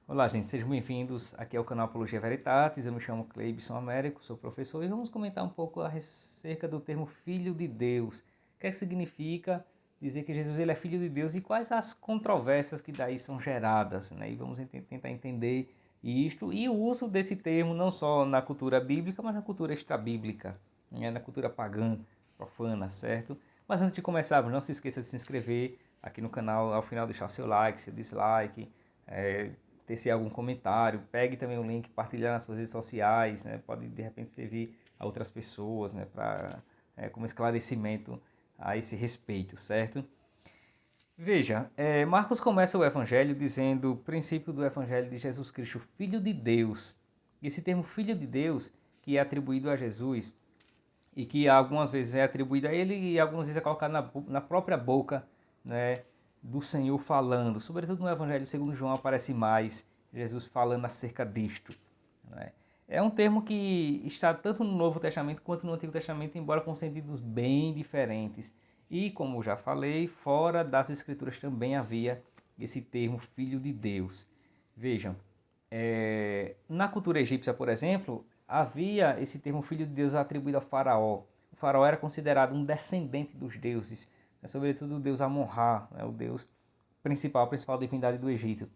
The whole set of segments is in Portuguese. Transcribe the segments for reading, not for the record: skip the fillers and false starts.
Olá, gente, sejam bem-vindos aqui ao canal Apologia Veritatis. Eu me chamo Cleibson Américo, sou professor e vamos comentar um pouco acerca do termo Filho de Deus. O que é que significa dizer que Jesus ele é Filho de Deus e quais as controvérsias que daí são geradas, né? E vamos tentar entender isto e o uso desse termo não só na cultura bíblica, mas na cultura extrabíblica, né? Na cultura pagã, profana, certo? Mas antes de começarmos, não se esqueça de se inscrever aqui no canal, ao final deixar seu like, seu dislike, tecer algum comentário, pegue também o link, partilhar nas suas redes sociais, né? Pode de repente servir a outras pessoas, né? Como esclarecimento a esse respeito, certo? Veja, Marcos começa o Evangelho dizendo o princípio do Evangelho de Jesus Cristo, Filho de Deus. Esse termo Filho de Deus, que é atribuído a Jesus e que algumas vezes é atribuído a ele e algumas vezes é colocado na própria boca, né, do Senhor falando. Sobretudo no Evangelho segundo João aparece mais Jesus falando acerca disto. Né? É um termo que está tanto no Novo Testamento quanto no Antigo Testamento, embora com sentidos bem diferentes. E, como já falei, fora das Escrituras também havia esse termo Filho de Deus. Vejam, na cultura egípcia, por exemplo, havia esse termo Filho de Deus atribuído a Faraó. O Faraó era considerado um descendente dos deuses, né, sobretudo o deus Amon-Ra, né, o deus principal, a principal divindade do Egito.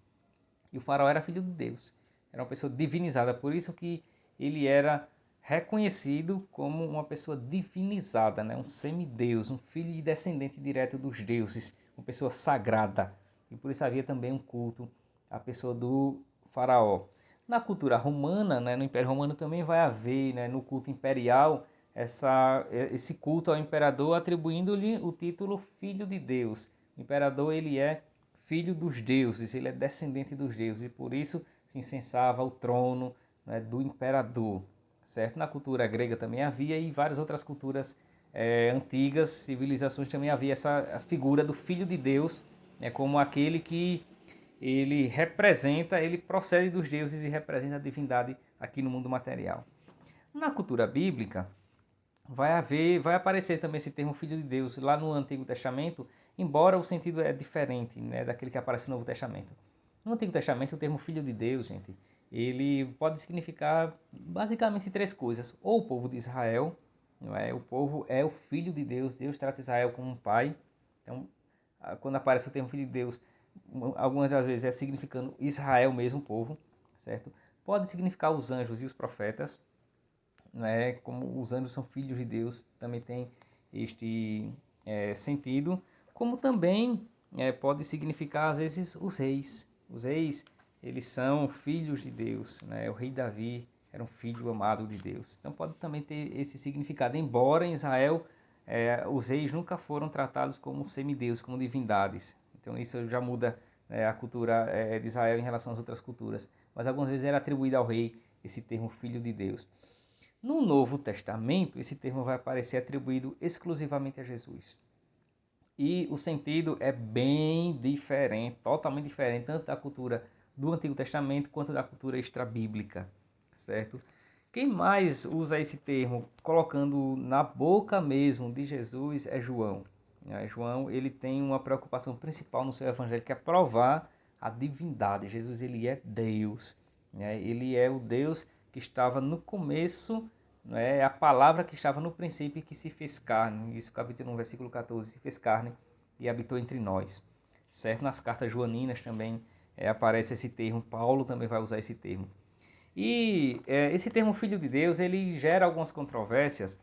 E o Faraó era filho de Deus, era uma pessoa divinizada, por isso que ele era reconhecido como uma pessoa divinizada, né, um semideus, um filho e descendente direto dos deuses, uma pessoa sagrada. E por isso havia também um culto à pessoa do Faraó. Na cultura romana, né, no Império Romano também vai haver, né, no culto imperial, esse culto ao imperador atribuindo-lhe o título Filho de Deus. O imperador ele é filho dos deuses, ele é descendente dos deuses e por isso se incensava o trono, né, do imperador. Certo? Na cultura grega também havia e várias outras culturas antigas, civilizações também havia essa figura do Filho de Deus, né, como aquele que ele representa, ele procede dos deuses e representa a divindade aqui no mundo material. Na cultura bíblica, vai aparecer também esse termo Filho de Deus lá no Antigo Testamento, embora o sentido é diferente, né, daquele que aparece no Novo Testamento. No Antigo Testamento, o termo Filho de Deus, gente, ele pode significar basicamente três coisas. Ou o povo de Israel, não é? O povo é o Filho de Deus, Deus trata Israel como um pai. Então, quando aparece o termo Filho de Deus, algumas das vezes é significando Israel mesmo, o povo, certo? Pode significar os anjos e os profetas, né? Como os anjos são filhos de Deus, também tem este sentido, como também pode significar às vezes os reis. Os reis, eles são filhos de Deus, né? O rei Davi era um filho amado de Deus. Então pode também ter esse significado, embora em Israel os reis nunca foram tratados como semideuses, como divindades. Então isso já muda a cultura de Israel em relação às outras culturas. Mas algumas vezes era atribuído ao rei esse termo filho de Deus. No Novo Testamento, esse termo vai aparecer atribuído exclusivamente a Jesus. E o sentido é bem diferente, totalmente diferente, tanto da cultura do Antigo Testamento quanto da cultura extrabíblica, certo? Quem mais usa esse termo colocando na boca mesmo de Jesus é João. João ele tem uma preocupação principal no seu evangelho que é provar a divindade. Jesus ele é Deus, ele é o Deus que estava no começo, a palavra que estava no princípio e que se fez carne. Isso capítulo 1, versículo 14, se fez carne e habitou entre nós. Certo? Nas cartas joaninas também aparece esse termo, Paulo também vai usar esse termo. E esse termo Filho de Deus, ele gera algumas controvérsias,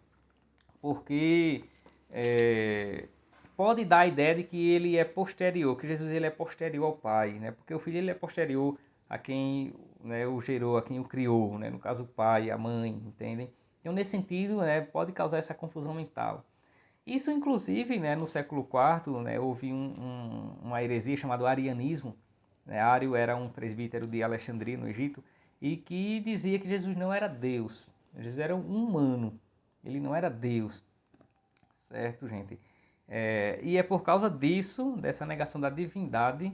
porque é, pode dar a ideia de que ele é posterior, que Jesus ele é posterior ao Pai, né? Porque o Filho ele é posterior a quem, né, o gerou, a quem o criou, né? No caso o pai, a mãe, entendem? Então nesse sentido, né, pode causar essa confusão mental. Isso inclusive, né, no século IV, né, houve uma heresia chamada arianismo, né? Ário era um presbítero de Alexandria, no Egito, e que dizia que Jesus não era Deus, Jesus era um humano, ele não era Deus, certo, gente? E é por causa disso, dessa negação da divindade,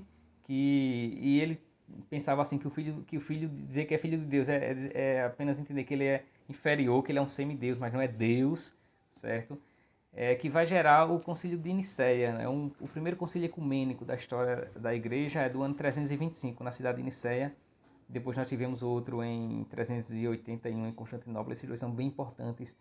e ele pensava assim que o filho dizer que é filho de Deus é apenas entender que ele é inferior, que ele é um semideus, mas não é Deus, certo? Que vai gerar o concílio de Nicéia, né? O primeiro concílio ecumênico da história da igreja é do ano 325, na cidade de Nicéia, Depois nós tivemos outro em 381 em Constantinopla. Esses dois são bem importantes,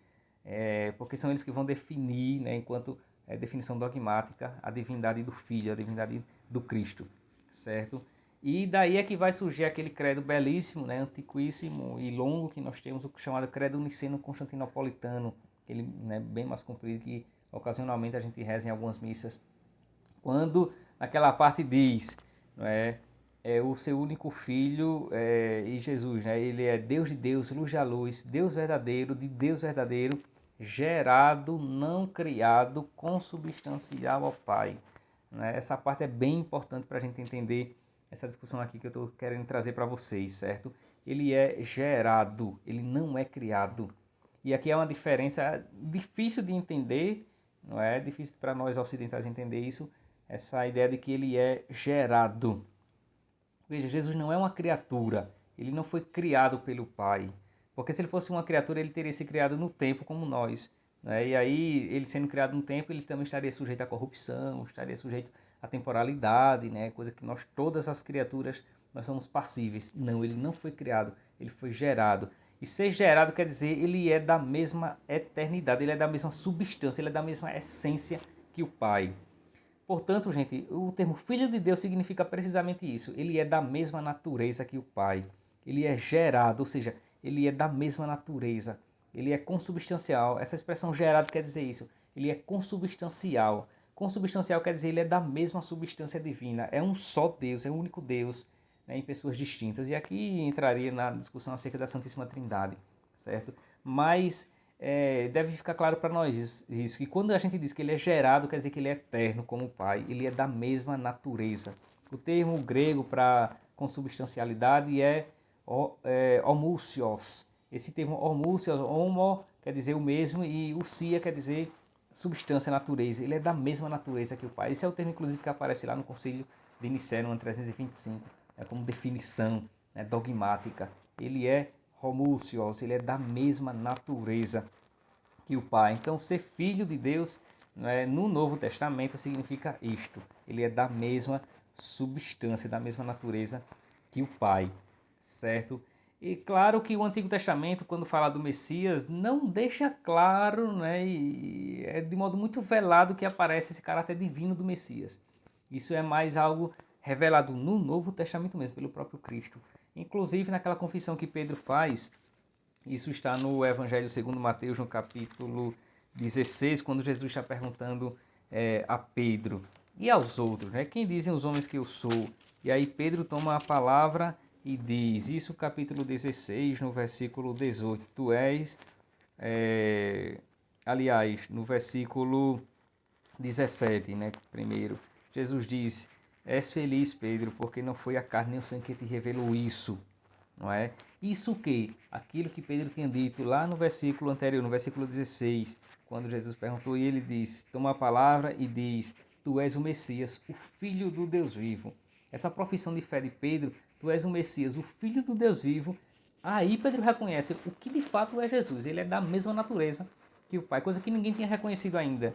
porque são eles que vão definir, né, enquanto definição dogmática, a divindade do Filho, a divindade do Cristo, certo? E daí é que vai surgir aquele credo belíssimo, né, antiquíssimo e longo que nós temos, o chamado credo niceno-constantinopolitano, aquele, né, bem mais comprido que ocasionalmente a gente reza em algumas missas, quando naquela parte diz, não é o seu único filho e Jesus, né? Ele é Deus de Deus, luz da luz, Deus verdadeiro, de Deus verdadeiro, gerado, não criado, consubstancial ao Pai. Né? Essa parte é bem importante para a gente entender essa discussão aqui que eu estou querendo trazer para vocês, certo? Ele é gerado, ele não é criado. E aqui é uma diferença difícil de entender, não é? Difícil para nós ocidentais entender isso, essa ideia de que ele é gerado. Veja, Jesus não é uma criatura, ele não foi criado pelo Pai. Porque se ele fosse uma criatura, ele teria se criado no tempo como nós. Né? E aí, ele sendo criado no tempo, ele também estaria sujeito à corrupção, estaria sujeito à temporalidade, né? Coisa que nós, todas as criaturas, nós somos passíveis. Não, ele não foi criado, ele foi gerado. E ser gerado quer dizer, ele é da mesma eternidade, ele é da mesma substância, ele é da mesma essência que o Pai. Portanto, gente, o termo Filho de Deus significa precisamente isso. Ele é da mesma natureza que o Pai. Ele é gerado, ou seja, ele é da mesma natureza. Ele é consubstancial. Essa expressão gerado quer dizer isso. Ele é consubstancial. Consubstancial quer dizer ele é da mesma substância divina. É um só Deus, é um único Deus, né, em pessoas distintas. E aqui entraria na discussão acerca da Santíssima Trindade, certo? Mas deve ficar claro para nós isso, que quando a gente diz que ele é gerado, quer dizer que ele é eterno como o Pai, ele é da mesma natureza. O termo grego para consubstancialidade é homousios. Esse termo homousios, homo quer dizer o mesmo e ousia quer dizer substância, natureza. Ele é da mesma natureza que o Pai. Esse é o termo, inclusive, que aparece lá no Concílio de Nicéia, no ano 325, como definição, né, dogmática. Ele é homousios, ele é da mesma natureza que o Pai. Então, ser filho de Deus, né, no Novo Testamento significa isto. Ele é da mesma substância, da mesma natureza que o Pai, certo? E claro que o Antigo Testamento, quando fala do Messias, não deixa claro, né, e é de modo muito velado que aparece esse caráter divino do Messias. Isso é mais algo revelado no Novo Testamento mesmo, pelo próprio Cristo. Inclusive naquela confissão que Pedro faz, isso está no Evangelho segundo Mateus, no capítulo 16, quando Jesus está perguntando a Pedro e aos outros, né? Quem dizem os homens que eu sou? E aí Pedro toma a palavra e diz, isso capítulo 16, no versículo 18, tu és, aliás, no versículo 17, né? Primeiro, Jesus diz, és feliz, Pedro, porque não foi a carne nem o sangue que te revelou isso, não é? Isso o que? Aquilo que Pedro tinha dito lá no versículo anterior, no versículo 16, quando Jesus perguntou e ele diz, toma a palavra e diz, tu és o Messias, o Filho do Deus vivo. Essa profissão de fé de Pedro, tu és o Messias, o Filho do Deus vivo, aí Pedro reconhece o que de fato é Jesus, ele é da mesma natureza que o Pai, coisa que ninguém tinha reconhecido ainda.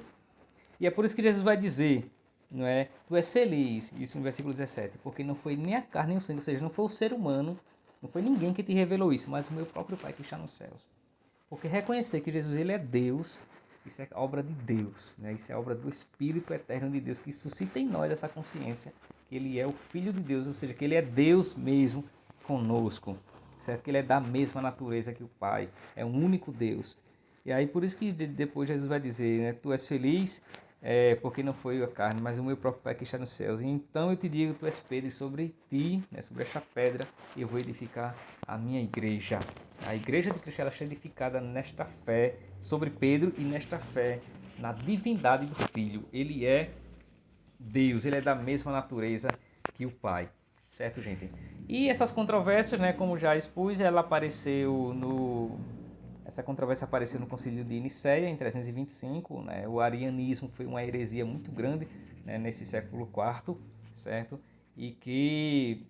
E é por isso que Jesus vai dizer, não é? Tu és feliz, isso no versículo 17, porque não foi nem a carne nem o sangue, ou seja, não foi o ser humano, não foi ninguém que te revelou isso, mas o meu próprio Pai que está nos céus. Porque reconhecer que Jesus ele é Deus, isso é obra de Deus, né? Isso é obra do Espírito Eterno de Deus que suscita em nós essa consciência que ele é o Filho de Deus, ou seja, que ele é Deus mesmo conosco, certo? Que ele é da mesma natureza que o Pai, é um único Deus. E aí por isso que depois Jesus vai dizer, né? Tu és feliz porque não foi a carne, mas o meu próprio Pai que está nos céus. E então eu te digo, tu és Pedro, e sobre ti, né, sobre esta pedra, eu vou edificar a minha igreja. A igreja de Cristo ela está edificada nesta fé sobre Pedro e nesta fé na divindade do Filho. Ele é Deus, ele é da mesma natureza que o Pai. Certo, gente? E essas controvérsias, né, como já expus, essa controvérsia apareceu no Concílio de Nicéia, em 325. Né? O arianismo foi uma heresia muito grande, né, nesse século IV, certo? E que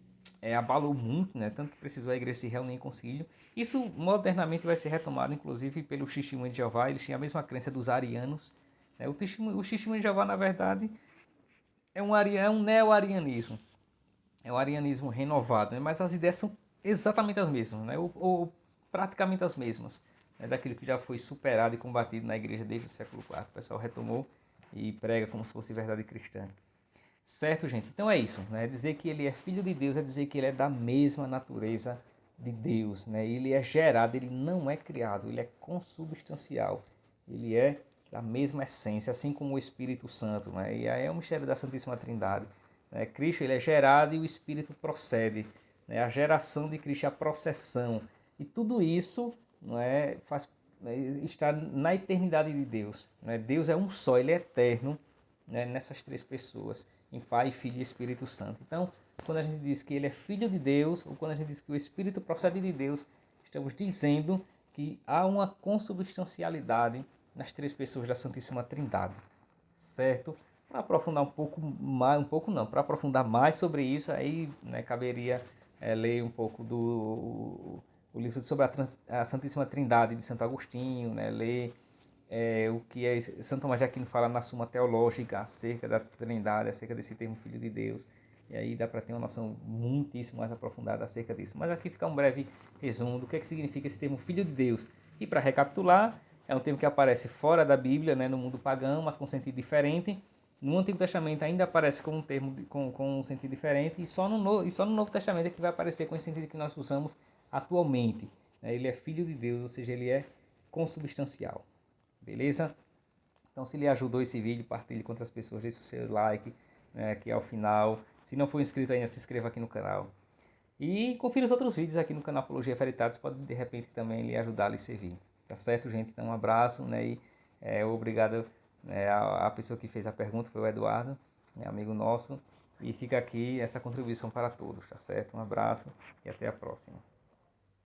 abalou muito, né? Tanto que precisou a igreja se reunir em concílio. Isso modernamente vai ser retomado, inclusive, pelos Testemunhos de Jeová. Eles tinham a mesma crença dos arianos. Né? Os Testemunhos de Jeová, na verdade, é um neo-arianismo. É o arianismo renovado, né? Mas as ideias são exatamente as mesmas, né? Ou praticamente as mesmas, né? Daquilo que já foi superado e combatido na igreja desde o século IV. O pessoal retomou e prega como se fosse verdade cristã. Certo, gente? Então é isso, né? Dizer que ele é filho de Deus é dizer que ele é da mesma natureza de Deus, né? Ele é gerado, ele não é criado, ele é consubstancial. Ele é da mesma essência, assim como o Espírito Santo, né? E aí é o mistério da Santíssima Trindade, né? Cristo, ele é gerado e o Espírito procede, né? A geração de Cristo, a processão. E tudo isso, não é, faz, né, está na eternidade de Deus, né? Deus é um só, ele é eterno, né, nessas três pessoas, em Pai, Filho e Espírito Santo. Então, quando a gente diz que ele é filho de Deus, ou quando a gente diz que o Espírito procede de Deus, estamos dizendo que há uma consubstancialidade nas três pessoas da Santíssima Trindade, certo? Para aprofundar um pouco mais, um pouco não, para aprofundar mais sobre isso, aí, né, caberia ler um pouco do o livro sobre a Santíssima Trindade de Santo Agostinho, né, ler o que Santo Tomás de Aquino fala na Suma Teológica acerca da Trindade, acerca desse termo Filho de Deus. E aí dá para ter uma noção muitíssimo mais aprofundada acerca disso. Mas aqui fica um breve resumo do que significa esse termo Filho de Deus. E para recapitular, é um termo que aparece fora da Bíblia, né, no mundo pagão, mas com sentido diferente. No Antigo Testamento ainda aparece com um termo com um sentido diferente, e só no Novo Testamento é que vai aparecer com esse sentido que nós usamos atualmente. Ele é Filho de Deus, ou seja, ele é consubstancial. Beleza? Então, se lhe ajudou esse vídeo, partilhe com outras pessoas, deixe o seu like, né, aqui ao final. Se não for inscrito ainda, se inscreva aqui no canal. E confira os outros vídeos aqui no canal Apologia Veritatis, pode de repente também lhe ajudar, lhe servir. Tá certo, gente? Então, um abraço, né? E obrigado, né, a pessoa que fez a pergunta, foi o Eduardo, né, amigo nosso. E fica aqui essa contribuição para todos, tá certo? Um abraço e até a próxima.